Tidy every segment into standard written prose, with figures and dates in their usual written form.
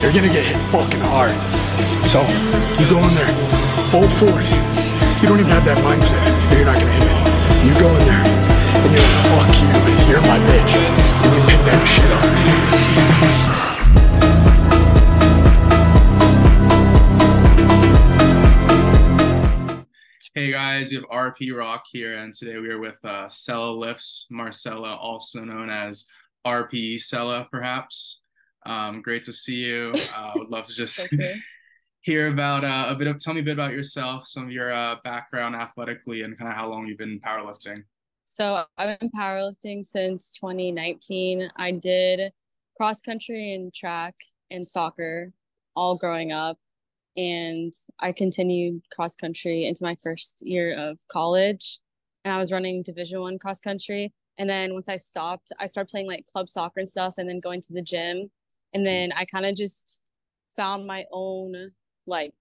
You're gonna get hit fucking hard. So you go in there, full force. You don't even have that mindset that you're not gonna hit it. You go in there and you're like, fuck you, you're my bitch. And you pick that shit up. Hey guys, we have RPEROCK here, and today we are with CellaLifts, Marcella, also known as RPE Cella, perhaps. Great to see you. Would love to just hear about tell me a bit about yourself, some of your background athletically, and kind of how long you've been powerlifting. So I've been powerlifting since 2019. I did cross country and track and soccer all growing up, and I continued cross country into my first year of college, and I was running Division 1 cross country. And then once I stopped, I started playing like club soccer and stuff, and then going to the gym. And then I kind of just found my own like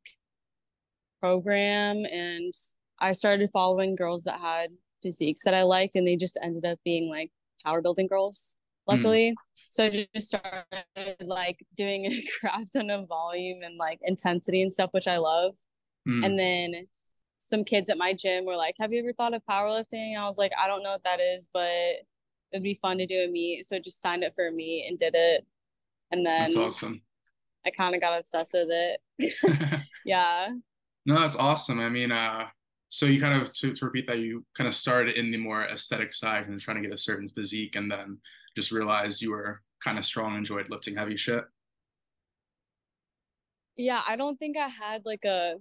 program, and I started following girls that had physiques that I liked, and they just ended up being like power building girls, Mm, luckily. So I just started like doing a crap ton of volume and like intensity and stuff, which I love. And mm. then some kids at my gym were like, "Have you ever thought of powerlifting?" I was like, "I don't know what that is, but it'd be fun to do a meet." So I just signed up for a meet and did it. And That's then awesome. I kind of got obsessed with it. Yeah. No, that's awesome. I mean, so you kind of to repeat that you kind of started in the more aesthetic side and trying to get a certain physique, and then just realized you were kind of strong, enjoyed lifting heavy shit. Yeah, I don't think I had like a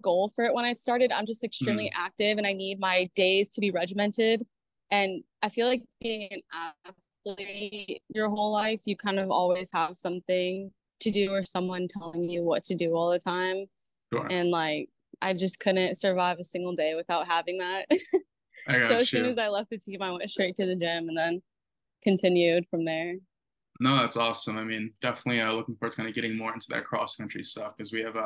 goal for it when I started. I'm just extremely Mm, active and I need my days to be regimented. And I feel like being an athlete your whole life, you kind of always have something to do or someone telling you what to do all the time. sure, And like, I just couldn't survive a single day without having that. I So as got soon you. as I left the team, I went straight to the gym and then continued from there. No, that's awesome. I mean, definitely looking forward to kind of getting more into that cross country stuff because we have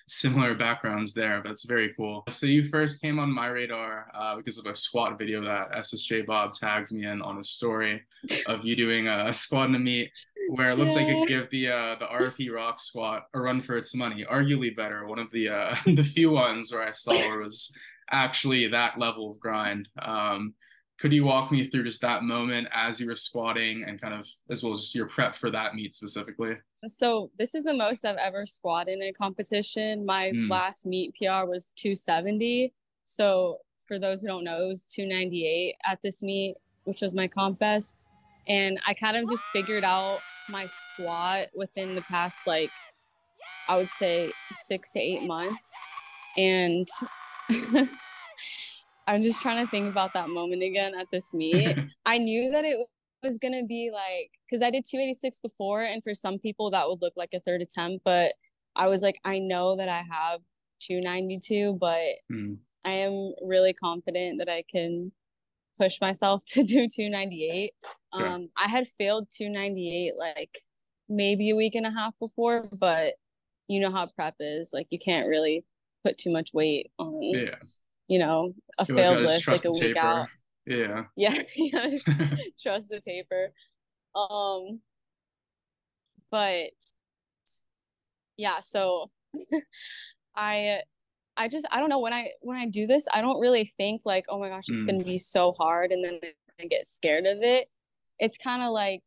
similar backgrounds there. But it's very cool. So you first came on my radar because of a squat video that SSJ Bob tagged me in on a story of you doing a squat in a meet where it looks like it Yeah. give the RP Rock squat a run for its money. Arguably better. One of the the few ones where I saw where it was actually that level of grind. Could you walk me through just that moment as you were squatting and kind of as well as just your prep for that meet specifically? So this is the most I've ever squatted in a competition. My Mm, last meet PR was 270. So for those who don't know, it was 298 at this meet, which was my comp best. And I kind of just figured out my squat within the past, like, I would say 6 to 8 months. And I'm just trying to think about that moment again at this meet. I knew that it was gonna be like, because I did 286 before, and for some people that would look like a third attempt, but I was like, I know that I have 292, but mm, I am really confident that I can push myself to do 298. sure. I had failed 298 like maybe a week and a half before, but you know how prep is. Like you can't really put too much weight on Yeah. a You always failed gotta just lift like trust the a week taper. out. Yeah. Yeah, yeah, trust the taper. Um, but yeah, so I I don't know when I do this, I don't really think like, oh my gosh, it's Mm, gonna be so hard and then I get scared of it. It's kind of like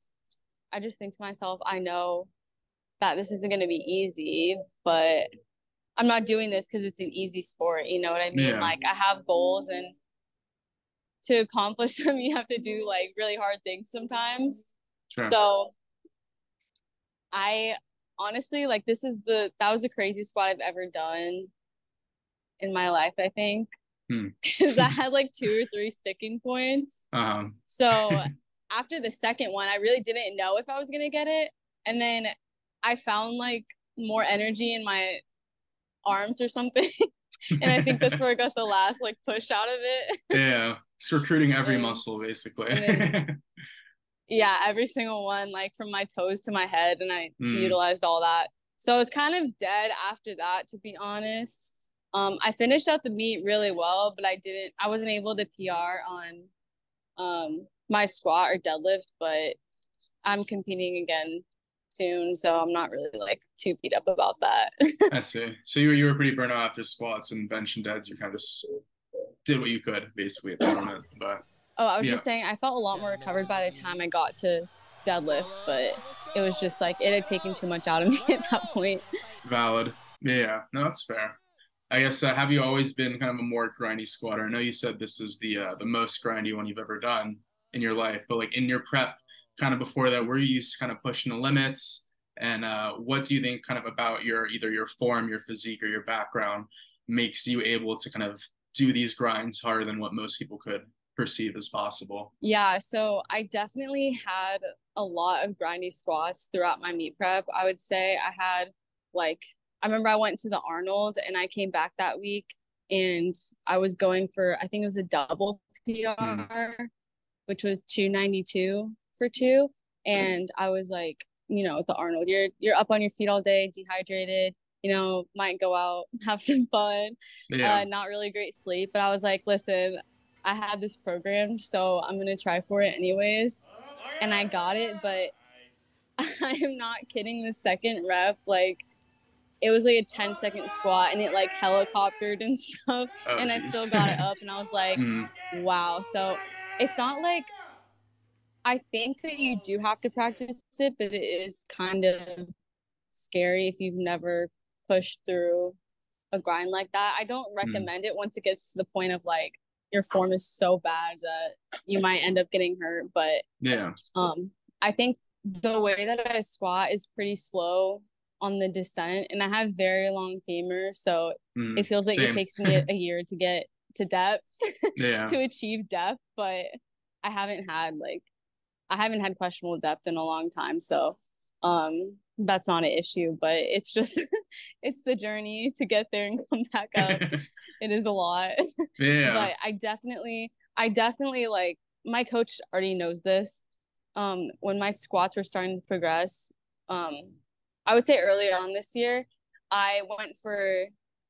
I just think to myself, I know that this isn't gonna be easy, but I'm not doing this because it's an easy sport, you know what I mean? yeah. Like I have goals and to accomplish them, you have to do like really hard things sometimes. Sure. So I honestly like that was the craziest squat I've ever done in my life, I think. Mm. Because I had like two or three sticking points. um, So after the second one, I really didn't know if I was gonna get it. And then I found like more energy in my arms or something. And I think that's where I got the last like push out of it. yeah. It's recruiting every and muscle basically. and then yeah, every single one, like from my toes to my head, and I Mm, utilized all that. So I was kind of dead after that, to be honest. I finished out the meet really well, but I wasn't able to PR on my squat or deadlift, but I'm competing again soon, so I'm not really like too beat up about that. I see. So you were pretty burnt out after squats and bench and deads. You kind of just did what you could basically at the moment. But Oh, I was yeah, just saying I felt a lot more recovered by the time I got to deadlifts, but it was just like it had taken too much out of me at that point. valid. Yeah, no, that's fair. I guess have you always been kind of a more grindy squatter? I know you said this is the most grindy one you've ever done in your life, but like in your prep, kind of before that, were you used to kind of pushing the limits? And what do you think kind of about your either your form, your physique, or your background makes you able to kind of do these grinds harder than what most people could perceive as possible? Yeah, so I definitely had a lot of grindy squats throughout my meet prep. I would say I had like I remember I went to the Arnold and I came back that week and I was going for I think it was a double PR, which was 292 for two. And I was like, you know, at the Arnold, you're up on your feet all day, dehydrated, you know, might go out, have some fun, Yeah. not really great sleep. But I was like, listen, I had this programmed, so I'm gonna try for it anyways. And I got it, but I am not kidding. The second rep, like it was like a 10-second squat and it like helicoptered and stuff. Oh, And I geez. still got it up and I was like, wow. So it's not like I think that you do have to practice it, but it is kind of scary if you've never pushed through a grind like that. I don't recommend it once it gets to the point of like your form is so bad that you might end up getting hurt. But Yeah. I think the way that I squat is pretty slow on the descent, and I have very long femurs, so it feels like Same. it takes me a year to get to depth, Yeah. to achieve depth. But I haven't had questionable depth in a long time, so that's not an issue. But it's just it's the journey to get there and come back up. It is a lot. Yeah. But I definitely like my coach already knows this. When my squats were starting to progress, I would say early on this year, I went for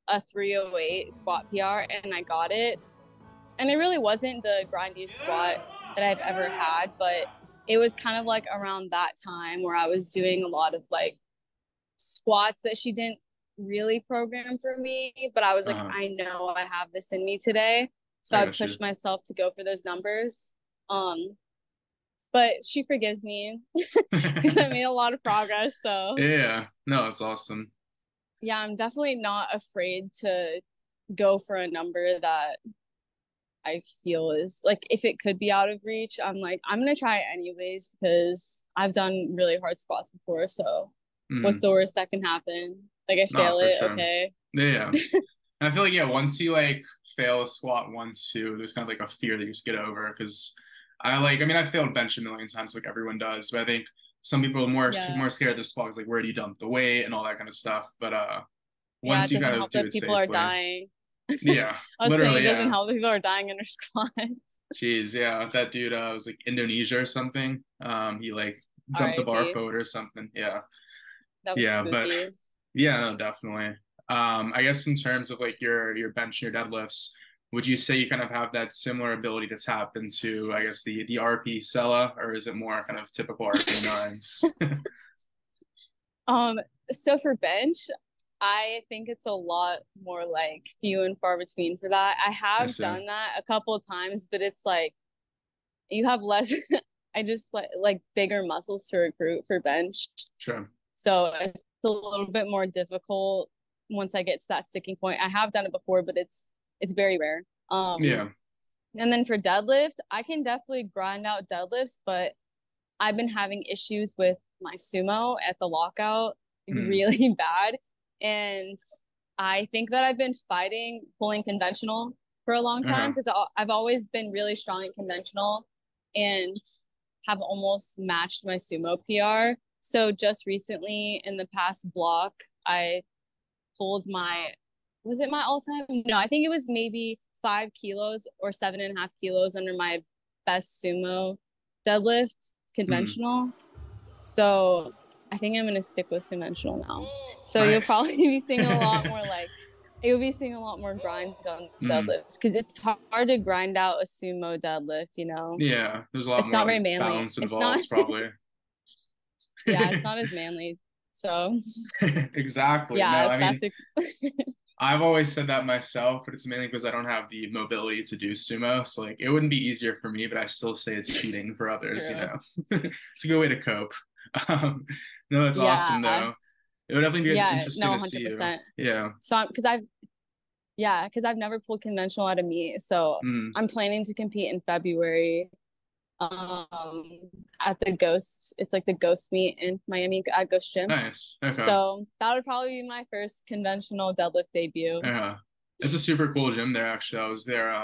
a 308 squat PR and I got it. And it really wasn't the grindiest squat that I've ever had, but it was kind of like around that time where I was doing a lot of like squats that she didn't really program for me, but I was like, I know I have this in me today. So I pushed myself to go for those numbers. But she forgives me because I made a lot of progress. So yeah, no, it's awesome. Yeah, I'm definitely not afraid to go for a number that I feel is like if it could be out of reach, I'm like, I'm gonna try it anyways because I've done really hard squats before. So what's the worst that can happen? Like I fail it, sure. okay. Yeah. I feel like once you like fail a squat once too, there's kind of like a fear that you just get over because I failed bench a million times like everyone does, but I think some people are more scared of the squat because like where do you dump the weight and all that kind of stuff. But once you kind of do it people safely, are dying. Yeah, I was literally, saying it doesn't help that people are dying under squats. Jeez, yeah, that dude was like Indonesia or something. He like jumped the bar forward or something. Yeah, that was spooky. But yeah, no, definitely. I guess in terms of like your bench and your deadlifts, would you say you kind of have that similar ability to tap into, I guess, the RP Cella, or is it more kind of typical RP nines? So for bench, I think it's a lot more like few and far between for that. I have done that a couple of times, but it's like you have less. I just like bigger muscles to recruit for bench. Sure. So it's a little bit more difficult once I get to that sticking point. I have done it before, but it's very rare. Yeah. And then for deadlift, I can definitely grind out deadlifts, but I've been having issues with my sumo at the lockout really bad. And I think that I've been fighting pulling conventional for a long time because I've always been really strong at conventional and have almost matched my sumo PR. So just recently in the past block, I pulled was it my all-time? No, I think it was maybe 5 kilos or 7.5 kilos under my best sumo deadlift conventional. So I think I'm going to stick with conventional now. So you'll probably be seeing a lot more you'll be seeing a lot more grinds on deadlifts because it's hard to grind out a sumo deadlift, you know? Yeah, there's a lot it's more not very manly. balance involved, probably. Yeah, it's not as manly. So Exactly. No, yeah, I mean, I've always said that myself, but it's mainly because I don't have the mobility to do sumo. So like it wouldn't be easier for me, but I still say it's cheating for others, you true. know. It's a good way to cope. Um, no, it's awesome Yeah. though. It would definitely be Yeah, interesting no, to see you. 100%. Yeah. So I'm because I've yeah, because I've never pulled conventional out of meet. So Mm, I'm planning to compete in February um at the Ghost. It's like the Ghost meet in Miami at Ghost Gym. nice. Okay. So that would probably be my first conventional deadlift debut. Yeah. It's a super cool gym there, actually. I was there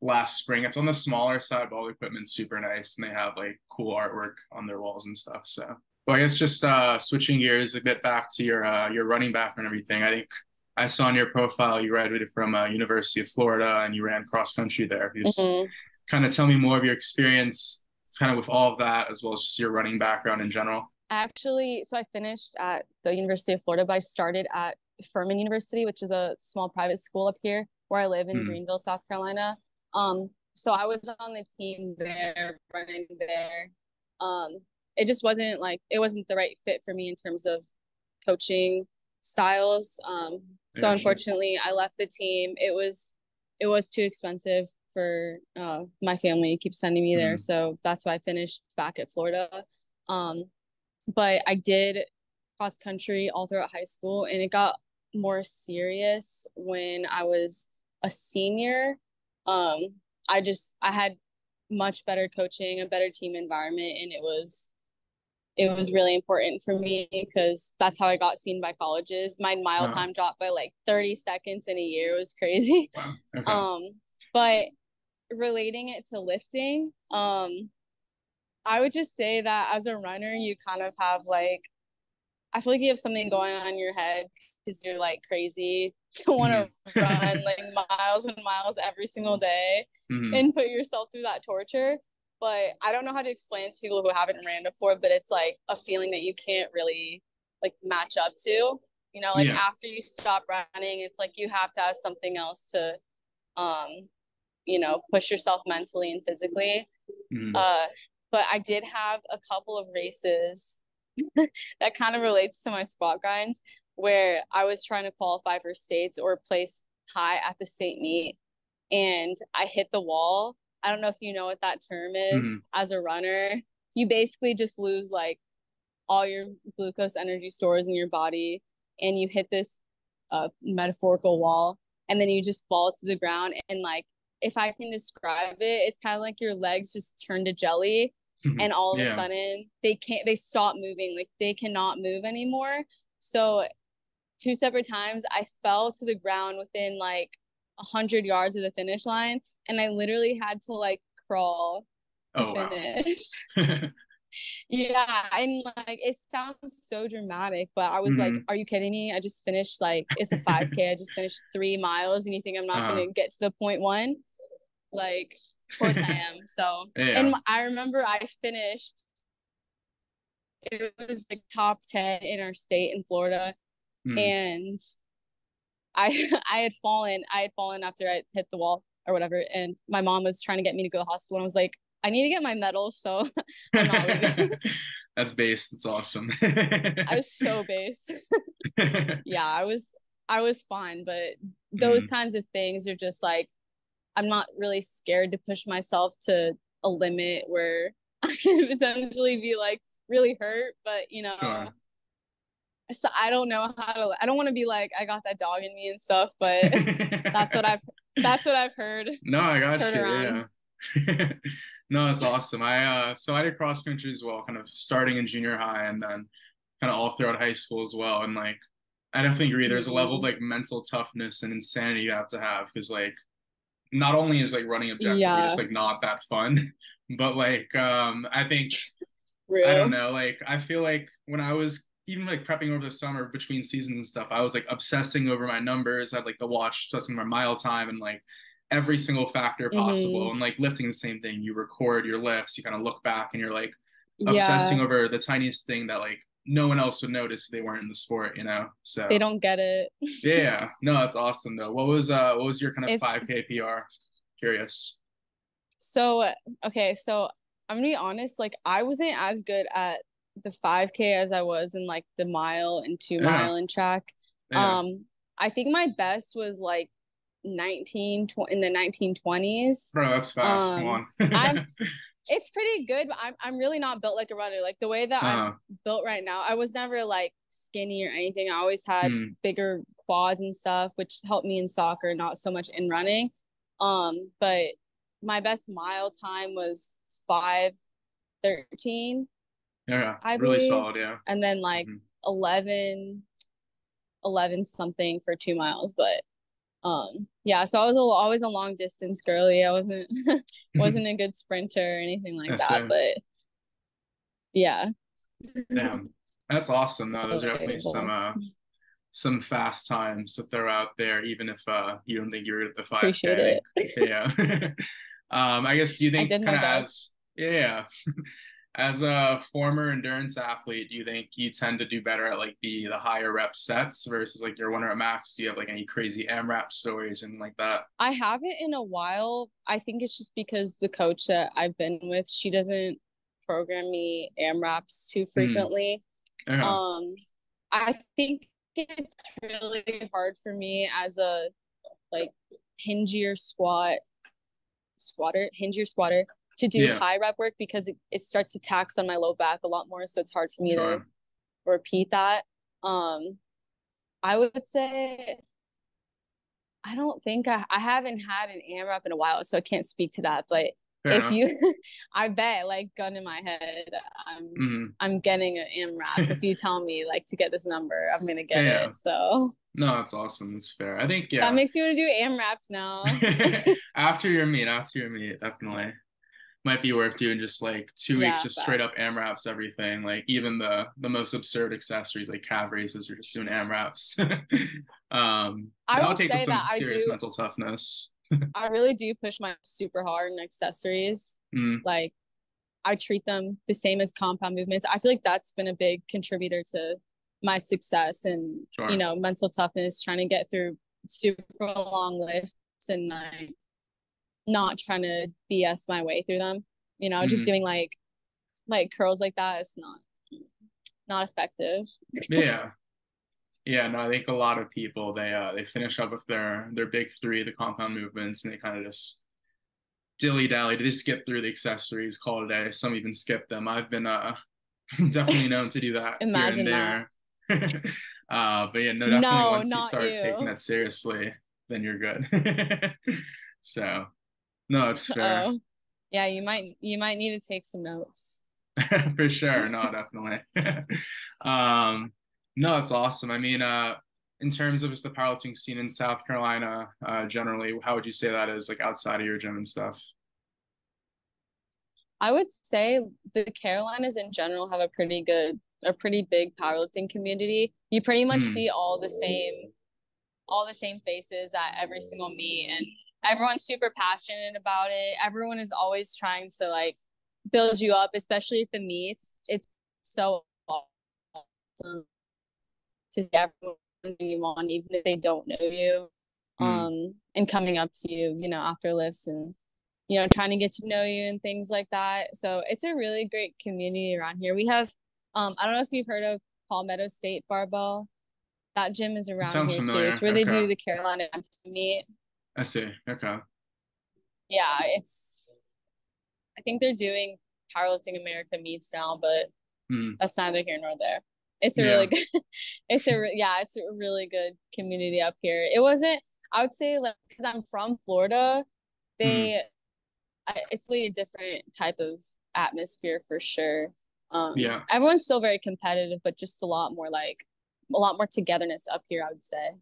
last spring. It's on the smaller side, but all the equipment's super nice and they have like cool artwork on their walls and stuff. So well, I guess just switching gears a bit back to your running back and everything. I think I saw on your profile you graduated from University of Florida and you ran cross country there. Just Mhm. kind of tell me more of your experience kind of with all of that as well as just your running background in general. Actually, so I finished at the University of Florida, but I started at Furman University, which is a small private school up here where I live in Mm, Greenville, South Carolina. So I was on the team there, running there. Um, it just wasn't like it wasn't the right fit for me in terms of coaching styles. I So got you. unfortunately, I left the team. It was too expensive for my family to keep sending me there, Mm, so that's why I finished back at Florida. Um, but I did cross country all throughout high school, and it got more serious when I was a senior. Um, I had much better coaching, a better team environment, and it was really important for me because that's how I got seen by colleges. My mile uh, time dropped by like 30 seconds in a year. It was crazy. wow. Okay. Um, but relating it to lifting, I would just say that as a runner, you kind of have like I feel like you have something going on in your head because you're like crazy to want Hmm. to run like miles and miles every single day Hmm. and put yourself through that torture. But I don't know how to explain to people who haven't ran before, but it's like a feeling that you can't really like match up to. Like Yeah. after you stop running, it's like you have to have something else to um, push yourself mentally and physically. Hmm. Uh, but I did have a couple of races that kind of relates to my squat grinds where I was trying to qualify for states or place high at the state meet and I hit the wall. I don't know if you know what that term is Hmm. as a runner. You basically just lose like all your glucose energy stores in your body and you hit this metaphorical wall and then you just fall to the ground and like if I can describe it, it's kind of like your legs just turn to jelly and all of a Yeah. sudden they stop moving, like they cannot move anymore. So two separate times I fell to the ground within like 100 yards of the finish line and I literally had to like crawl to Oh wow. finish. Yeah, and like it sounds so dramatic, but I was like, Hmm. are you kidding me? I just finished like it's a 5K. I just finished 3 miles and you think I'm not Uh, gonna get to the point one? Like, of course I am. So and yeah. I remember I finished, it was like top 10 in our state in Florida. Hmm. And I I had fallen after I hit the wall or whatever, and my mom was trying to get me to go to the hospital and I was like, I need to get my medal, so I'm not leaving. That's base. That's awesome. I was so based. Yeah, I was fine, but those Hmm. kinds of things are just like I'm not really scared to push myself to a limit where I can potentially be like really hurt, but Sure. so I don't want to be like I got that dog in me and stuff, but that's what I've that's what I've No, I got heard you. around. Yeah. No, it's awesome. So I did cross country as well, kind of starting in junior high and then kind of all throughout high school as well. And like I definitely agree. There's a level of Mhm. like mental toughness and insanity you have to have because like not only is like running objectively just Yeah, like not that fun, but like I think I real. don't know, like I feel like when I was even like prepping over the summer between seasons and stuff, I was like obsessing over my numbers. I had like the watch obsessing my mile time and like every single factor possible. Hmm. And like lifting the same thing. You record your lifts, you kind of look back and you're like obsessing Yeah, over the tiniest thing that like no one else would notice if they weren't in the sport, you know? they So don't get it. yeah, no, that's awesome though. What was your kind of It's 5K PR? Curious. so okay, so I'm gonna be honest, like I wasn't as good at the 5K as I was in like the mile and 2 mile in track. Yeah. I think my best was like in the 1920s. Bro, that's fast. Come on. It's pretty good, but I'm really not built like a runner. Like the way that I'm built right now, I was never like skinny or anything. I always had bigger quads and stuff, which helped me in soccer, not so much in running. But my best mile time was 5:13. Yeah, I really believe. solid, yeah. And then like 11 something for 2 miles. But yeah, so I was always a long distance girly. I wasn't a good sprinter or anything like that. But yeah. Damn. That's awesome though. Those are definitely some fast times to throw out there, even if you don't think you're at the 5K. Appreciate it. Yeah. I guess, do you think kind of as a former endurance athlete, do you think you tend to do better at like the higher rep sets versus like your 1 rep max? Do you have like any crazy AMRAP stories and like that? I haven't in a while. I think it's just because the coach that I've been with, she doesn't program me AMRAPs too frequently. I think it's really hard for me as a like hingier squatter to do high rep work because it starts to tax on my low back a lot more. So it's hard for me to repeat that. I would say I don't think I haven't had an AMRAP in a while, so I can't speak to that. But I bet, like, gun in my head, I'm getting an AMRAP. If you tell me like to get this number, I'm gonna get it. So no, that's awesome. That's fair. I think that makes me want to do AMRAPs now. After your meet, definitely might be worth doing just like 2 weeks, just straight up AMRAPs, everything. Like even the most absurd accessories like calf races, you're just doing AMRAPs. That'll take some serious mental toughness. I really do push my super hard in accessories. Like I treat them the same as compound movements. I feel like that's been a big contributor to my success and you know, mental toughness, trying to get through super long lifts and like not trying to BS my way through them. You know, just doing like curls like that is not effective. Yeah, no, I think a lot of people they finish up with their big three, the compound movements, and they kind of just dilly-dally. They skip through the accessories, call it a day. Some even skip them. I've been definitely known to do that. Imagine here and there. But yeah, no, definitely once you start taking that seriously, then you're good. So no, it's fair. Yeah, you might need to take some notes. For sure. No, definitely. No, it's awesome. I mean, in terms of just the powerlifting scene in South Carolina, generally, how would you say that is like outside of your gym and stuff? I would say the Carolinas in general have a pretty big powerlifting community. You pretty much see all the same faces at every single meet, and everyone's super passionate about it. Everyone is always trying to like build you up, especially at the meets. It's so awesome to see everyone you want, even if they don't know you, and coming up to you, you know, after lifts and, you know, trying to get to know you and things like that. So it's a really great community around here. We have, I don't know if you've heard of Palmetto State Barbell. That gym is around here too. It's where they do the Carolina meet. I see. Okay. Yeah, I think they're doing Powerlifting America meets now, but that's neither here nor there. It's a really good, it's a really good community up here. It wasn't, I would say, like, because I'm from Florida, it's really a different type of atmosphere for sure. Everyone's still very competitive, but just a lot more togetherness up here, I would say.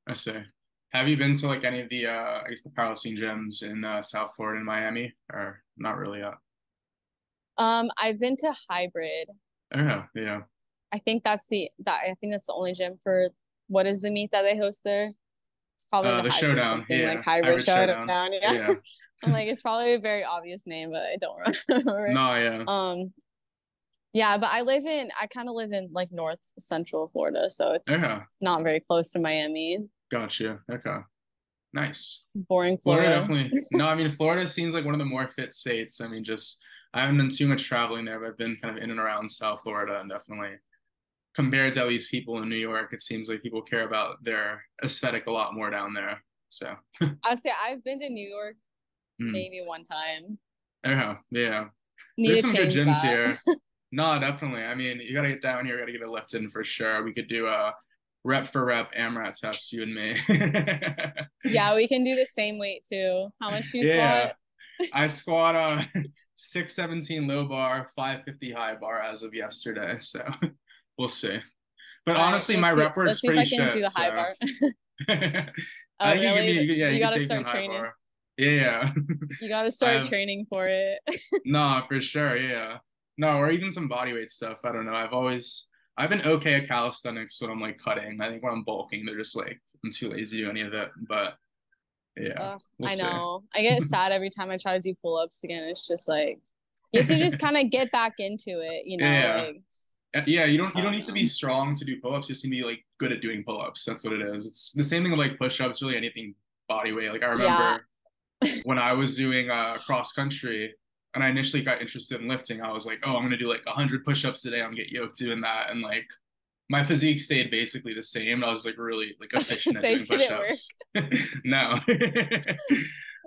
I see. Have you been to like any of the I guess the powerlifting gyms in South Florida and Miami, or not really yet? I've been to Hybrid. Yeah. I think that's the only gym for what is the meet that they host there? It's probably the Showdown. Like Hybrid Showdown. Yeah. I'm like, it's probably a very obvious name, but I don't remember. No, yeah, but I kind of live in like north central Florida, so it's not very close to Miami. Gotcha. Okay. Nice. Boring Florida. Definitely. No, I mean, Florida seems like one of the more fit states. I mean, just I haven't done too much traveling there, but I've been kind of in and around South Florida, and definitely compared to at least people in New York, it seems like people care about their aesthetic a lot more down there. So I'll say I've been to New York mm. maybe one time. Yeah, yeah. Need There's to some good change gyms that. here. No, definitely. I mean, you gotta get down here, you gotta get a lift in for sure. We could do a rep for rep AMRAP test, you and me. Yeah, we can do the same weight too. How much do you Yeah, squat? I squat 617 low bar, 550 high bar as of yesterday. So we'll see. But All right, honestly, my rep let's work's see if pretty I can do shit. the high So bar. I Oh, think you could really? be, yeah, You you could gotta take me on start high training. bar. Yeah. You gotta I start have, training for it. no, for sure. Yeah. No, or even some bodyweight stuff. I don't know. I've been okay at calisthenics when I'm like cutting. I think when I'm bulking, they're just like, I'm too lazy to do any of it. But yeah, we'll I see. know. I get sad every time I try to do pull-ups again. It's just like you have to just kind of get back into it, Yeah. like Yeah, I you don't don't need to know. be strong to do pull-ups, you just need to be like good at doing pull-ups. That's what it is. It's the same thing with like push-ups, really anything body weight. Like I Yeah. remember when I was doing cross country and I initially got interested in lifting, I was like, oh, I'm gonna do like 100 push-ups today. I'm gonna get yoked doing that. And like my physique stayed basically the same. I was like really like I was gonna efficient at say, doing did it work? push-ups. No.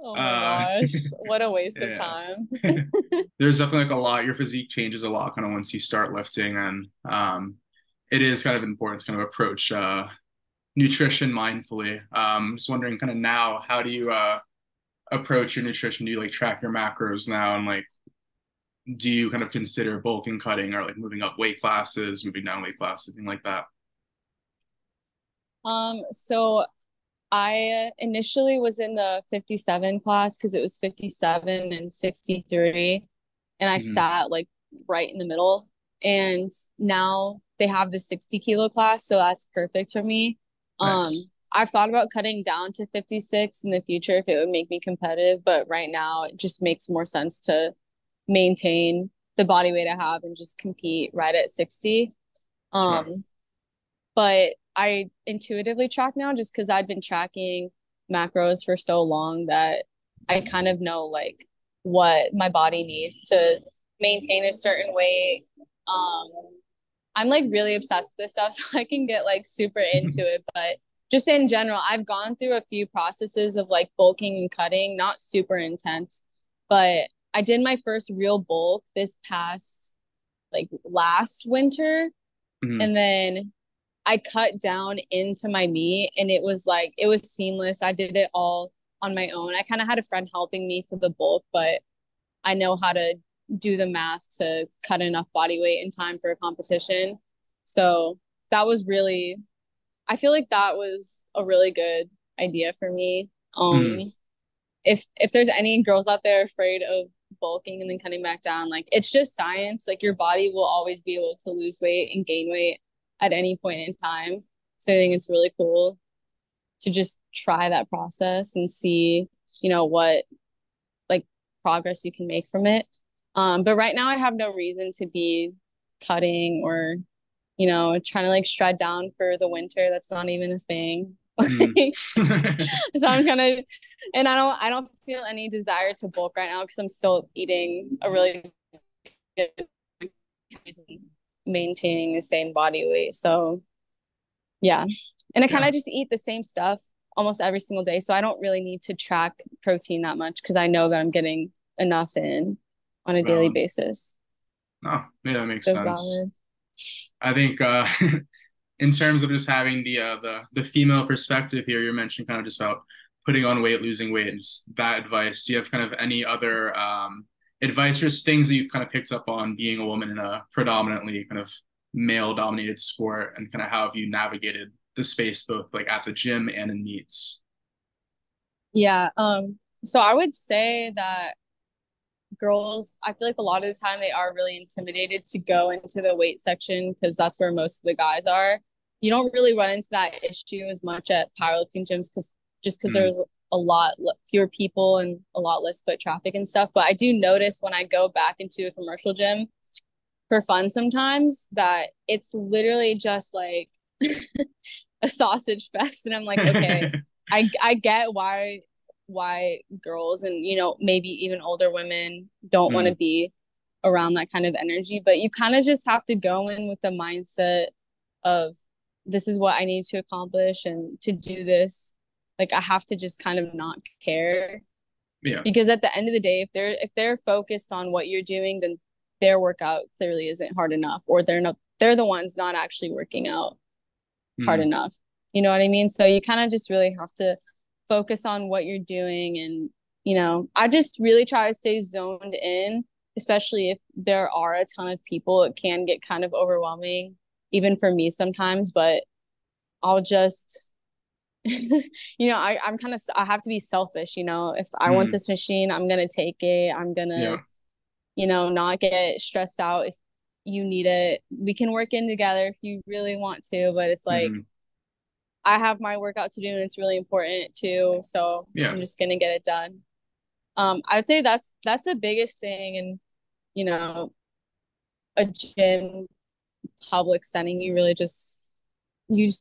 Oh my uh gosh. What a waste of yeah. time. There's definitely like a lot, your physique changes a lot kind of once you start lifting, and it is kind of important to kind of approach nutrition mindfully. Just wondering kind of now, how do you approach your nutrition? Do you like track your macros now, and like do you kind of consider bulking, cutting, or like moving up weight classes, moving down weight classes, anything like that? So I initially was in the 57 class because it was 57 and 63, and I Mm-hmm. sat like right in the middle. And now they have the 60 kilo class, so that's perfect for me. Nice. I've thought about cutting down to 56 in the future if it would make me competitive, but right now it just makes more sense to maintain the body weight I have and just compete right at 60. Sure. Um, but I intuitively track now just because I'd been tracking macros for so long that I kind of know like what my body needs to maintain a certain weight. Um, I'm like really obsessed with this stuff, so I can get like super into it. But just in general, I've gone through a few processes of like bulking and cutting, not super intense, but I did my first real bulk this past like last winter. Mm-hmm. And then I cut down into my meat and it was like it was seamless. I did it all on my own. I kind of had a friend helping me for the bulk, but I know how to do the math to cut enough body weight in time for a competition. So that was really I feel like that was a really good idea for me. Mm-hmm. If there's any girls out there afraid of bulking and then cutting back down, like it's just science. Like your body will always be able to lose weight and gain weight at any point in time. So I think it's really cool to just try that process and see, what like progress you can make from it. But right now I have no reason to be cutting or, trying to like shred down for the winter. That's not even a thing. Mm-hmm. So I'm kind of, and I don't feel any desire to bulk right now because I'm still eating a really good, maintaining the same body weight. So yeah, and I kind Yeah. of just eat the same stuff almost every single day. So I don't really need to track protein that much because I know that I'm getting enough in on a daily Valid. basis. Oh, yeah, that makes So sense. valid. I think in terms of just having the female perspective here, you mentioned kind of just about putting on weight, losing weight, and that advice. Do you have kind of any other advice or things that you've kind of picked up on being a woman in a predominantly kind of male-dominated sport, and kind of how have you navigated the space both like at the gym and in meets? Yeah. So I would say that girls, I feel like a lot of the time they are really intimidated to go into the weight section because that's where most of the guys are. You don't really run into that issue as much at powerlifting gyms because Mm, there's a lot fewer people and a lot less foot traffic and stuff. But I do notice when I go back into a commercial gym for fun sometimes that it's literally just like a sausage fest, and I'm like, okay, I get why girls and maybe even older women don't want to mm, be around that kind of energy. But you kind of just have to go in with the mindset of this is what I need to accomplish, and to do this, like I have to just kind of not care. Yeah. Because at the end of the day, if they're focused on what you're doing, then their workout clearly isn't hard enough, or they're the ones not actually working out hard enough. You know what I mean? So you kind of just really have to focus on what you're doing. And, you know, I just really try to stay zoned in, especially if there are a ton of people. It can get kind of overwhelming, even for me sometimes, but I'll just, you know, I have to be selfish, you know, if I want this machine, I'm going to take it. I'm going to, you know, not get stressed out. If you need it, we can work in together if you really want to, but it's like, I have my workout to do and it's really important too. So I'm just going to get it done. I would say that's the biggest thing. And, you know, a gym public setting, you just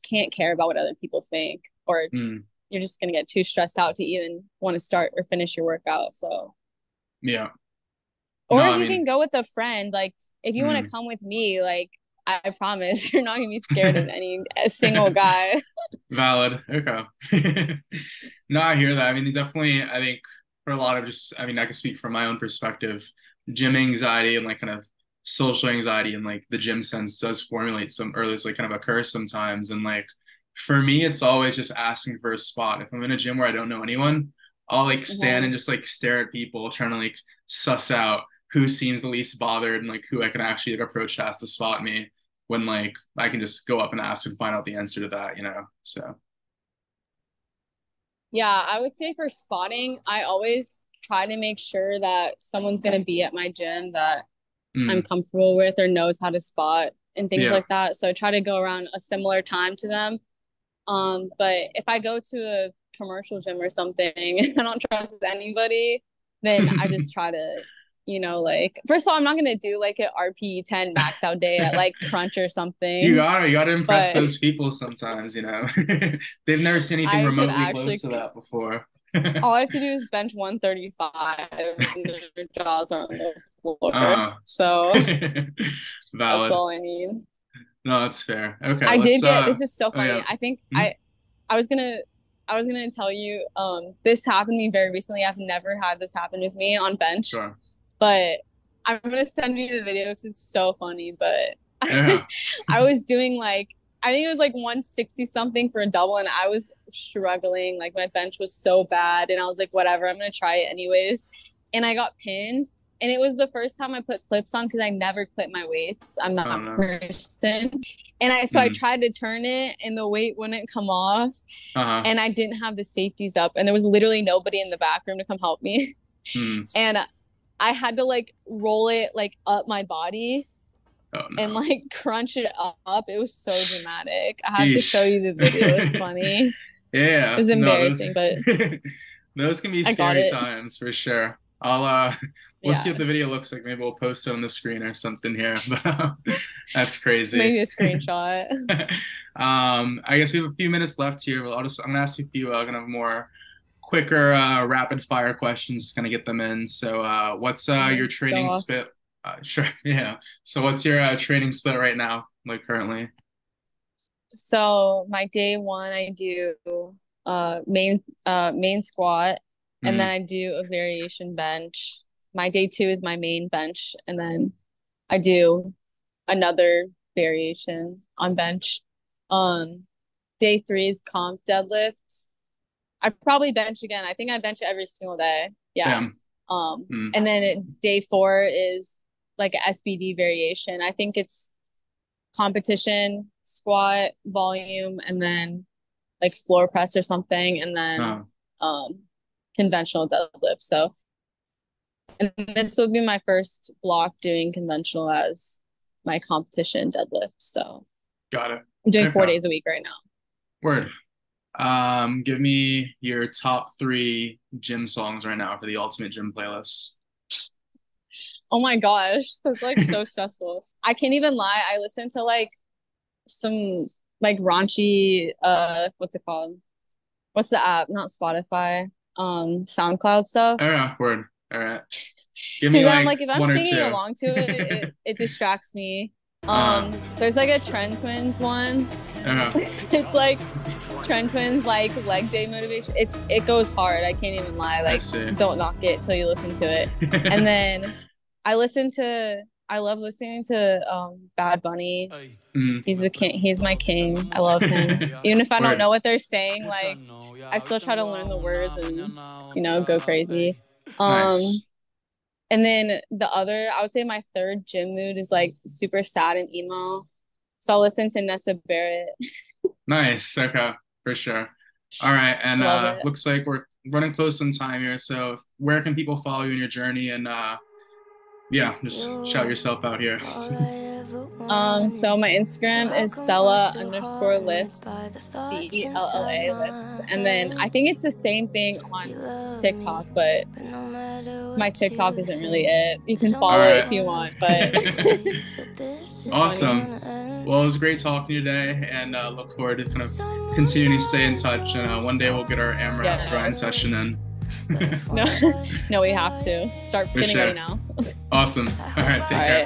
can't care about what other people think, or you're just going to get too stressed out to even want to start or finish your workout. So, or if you can go with a friend, like if you want to come with me, like I promise you're not going to be scared of a single guy. Valid. Okay. No, I hear that. I mean, definitely, I think for a lot of I mean, I can speak from my own perspective, gym anxiety and like kind of social anxiety and like the gym sense does formulate or at least like kind of occur sometimes. And like, for me, it's always just asking for a spot. If I'm in a gym where I don't know anyone, I'll like stand and just like stare at people, trying to like suss out who seems the least bothered and like who I can actually like approach to ask to spot me, when like I can just go up and ask and find out the answer to that, you know? So. Yeah, I would say for spotting, I always try to make sure that someone's going to be at my gym that I'm comfortable with or knows how to spot and things like that. So I try to go around a similar time to them. But if I go to a commercial gym or something and I don't trust anybody, then I just try to, you know, like, first of all, I'm not going to do like an RPE 10 max out day at like Crunch or something. You gotta impress those people sometimes, you know. They've never seen anything remotely close to that before. All I have to do is bench 135 and their jaws are on the floor. So valid. That's all I need. No, that's fair. Okay. I did get this is so funny. Oh, yeah. I think I was gonna tell you, this happened to me very recently. I've never had this happen with me on bench. Sure. But I'm gonna send you the video because it's so funny. But I was doing like, I think it was like 160 something for a double, and I was struggling. Like my bench was so bad, and I was like, whatever, I'm gonna try it anyways. And I got pinned, and it was the first time I put clips on because I never clip my weights. I'm not a person. And I tried to turn it, and the weight wouldn't come off, and I didn't have the safeties up, and there was literally nobody in the back room to come help me. And I had to like roll it like up my body and like crunch it up. It was so dramatic. I have to show you the video. It's funny. Yeah. It was embarrassing, but those can be scary times for sure. We'll see what the video looks like. Maybe we'll post it on the screen or something here. That's crazy. Maybe a screenshot. I guess we have a few minutes left here. But I'm gonna ask you a few kind of more quicker rapid fire questions, just gonna get them in. So what's your training split? Sure. Yeah. So what's your training split right now, like currently? So my day one, I do main squat, and then I do a variation bench. My day two is my main bench, and then I do another variation on bench. Day three is comp deadlift. I probably bench again. I think I bench every single day. Yeah. And then day four is like a SBD variation. I think it's competition, squat, volume, and then like floor press or something, and then conventional deadlift. So, and this will be my first block doing conventional as my competition deadlift. So got it. I'm doing 4 days a week right now. Word. Give me your top 3 gym songs right now for the Ultimate Gym playlist. Oh my gosh, that's like so stressful. I can't even lie. I listen to like some like raunchy what's it called? What's the app? Not Spotify. SoundCloud stuff. Oh yeah, word. All right. Give me I'm like if I'm one or singing two. along to it, it distracts me. There's like a TrenTwins one. It's like TrenTwins like leg day motivation. It goes hard. I can't even lie. Like, don't knock it till you listen to it. And then I love listening to Bad Bunny. He's the king. He's my king. I love him. Even if I don't know what they're saying, like I still try to learn the words and go crazy. Nice. And then I would say my third gym mood is like super sad and emo. So I'll listen to Nessa Barrett. Nice. Okay, for sure. All right, and looks like we're running close on time here. So where can people follow you in your journey? And yeah, just shout yourself out here. So my Instagram is Cella_lifts, CELLA lifts. And then I think it's the same thing on TikTok, but my TikTok isn't really it. You can follow it if you want, but awesome. Well, it was great talking to you today, and look forward to kind of continuing to stay in touch. And one day we'll get our AMRAP grind session in. No, we have to start getting ready now. Awesome. All right, take care.